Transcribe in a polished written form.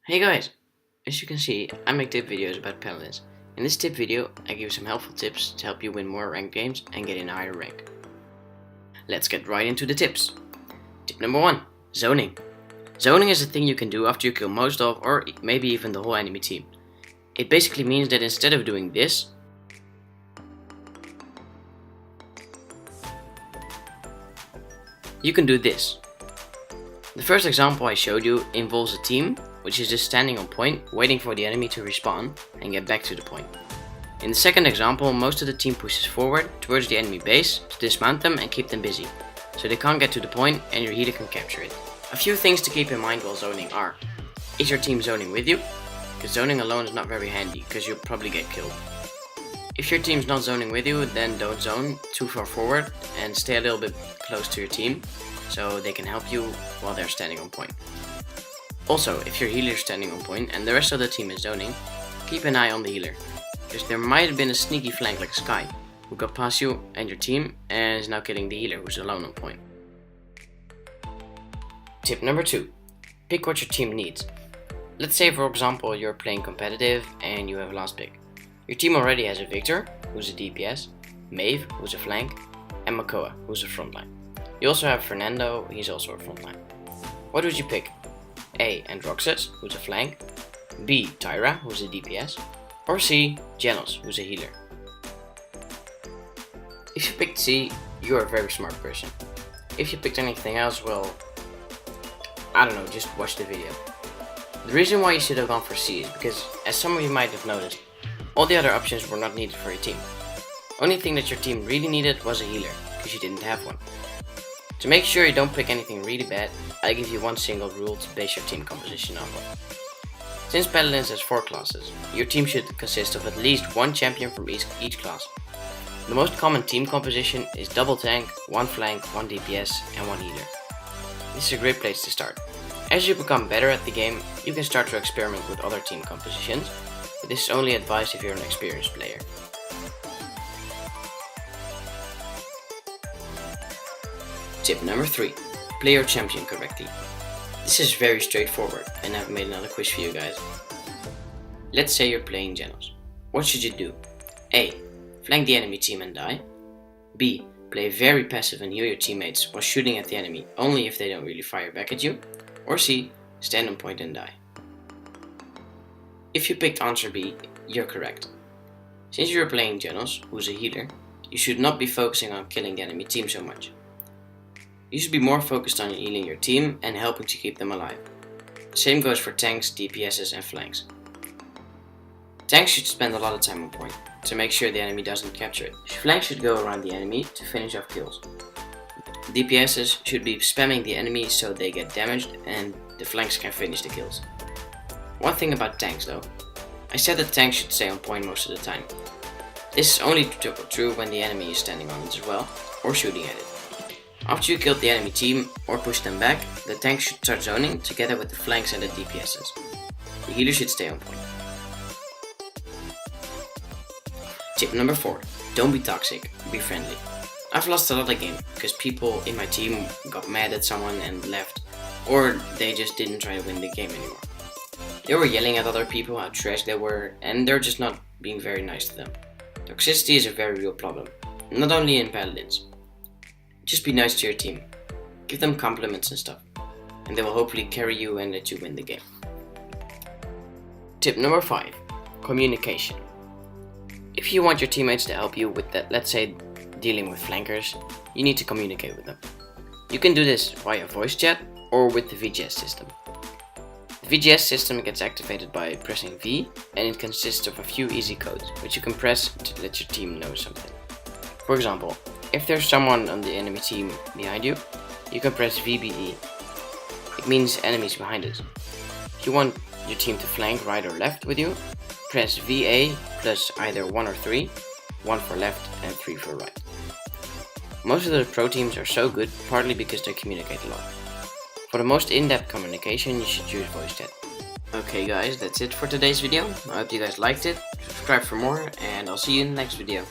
Hey guys! As you can see, I make tip videos about Paladins. In this tip video, I give you some helpful tips to help you win more ranked games and get in a higher rank. Let's get right into the tips. Tip number 1. Zoning. Zoning is a thing you can do after you kill most of or maybe even the whole enemy team. It basically means that instead of doing this, you can do this. The first example I showed you involves a team which is just standing on point, waiting for the enemy to respawn and get back to the point. In the second example, most of the team pushes forward towards the enemy base to dismount them and keep them busy, so they can't get to the point and your healer can capture it. A few things to keep in mind while zoning are: is your team zoning with you? Because zoning alone is not very handy, because you'll probably get killed. If your team's not zoning with you, then don't zone too far forward and stay a little bit close to your team, so they can help you while they're standing on point. Also, if your healer is standing on point and the rest of the team is zoning, keep an eye on the healer, because there might have been a sneaky flank like Sky, who got past you and your team and is now killing the healer who's alone on point. Tip number 2. Pick what your team needs. Let's say for example you're playing competitive and you have a last pick. Your team already has a Victor, who's a DPS, Maeve, who's a flank, and Makoa, who's a frontline. You also have Fernando, he's also a frontline. What would you pick? A. Androxus, who's a flank, B. Tyra, who's a DPS, or C. Janos, who's a healer. If you picked C, you're a very smart person. If you picked anything else, well, I don't know, just watch the video. The reason why you should have gone for C is because, as some of you might have noticed, all the other options were not needed for your team. Only thing that your team really needed was a healer, because you didn't have one. To make sure you don't pick anything really bad, I give you one single rule to base your team composition on. Since Paladins has 4 classes, your team should consist of at least one champion from each class. The most common team composition is double tank, 1 flank, 1 DPS, and 1 healer. This is a great place to start. As you become better at the game, you can start to experiment with other team compositions, but this is only advised if you're an experienced player. Tip number 3. Play your champion correctly. This is very straightforward and I've made another quiz for you guys. Let's say you're playing Janos. What should you do? A. Flank the enemy team and die. B. Play very passive and heal your teammates while shooting at the enemy only if they don't really fire back at you. Or C. Stand on point and die. If you picked answer B, you're correct. Since you're playing Janos, who's a healer, you should not be focusing on killing the enemy team so much. You should be more focused on healing your team and helping to keep them alive. Same goes for tanks, DPSs and flanks. Tanks should spend a lot of time on point, to make sure the enemy doesn't capture it. Flanks should go around the enemy to finish off kills. DPSs should be spamming the enemy so they get damaged and the flanks can finish the kills. One thing about tanks though, I said that tanks should stay on point most of the time. This is only true when the enemy is standing on it as well, or shooting at it. After you killed the enemy team or pushed them back, the tank should start zoning together with the flanks and the DPSs. The healer should stay on point. Tip number 4. Don't be toxic, be friendly. I've lost a lot of games because people in my team got mad at someone and left, or they just didn't try to win the game anymore. They were yelling at other people how trash they were, and they're just not being very nice to them. Toxicity is a very real problem, not only in Paladins. Just be nice to your team. Give them compliments and stuff, and they will hopefully carry you and let you win the game. Tip number 5. Communication. If you want your teammates to help you with that, let's say dealing with flankers, you need to communicate with them. You can do this via voice chat or with the VGS system. The VGS system gets activated by pressing V, and it consists of a few easy codes which you can press to let your team know something. For example, if there's someone on the enemy team behind you, you can press VBE. It means enemies behind us. If you want your team to flank right or left with you, press VA plus either 1 or 3, 1 for left and 3 for right. Most of the pro teams are so good partly because they communicate a lot. For the most in-depth communication, you should use voice chat. Okay guys, that's it for today's video. I hope you guys liked it. Subscribe for more and I'll see you in the next video.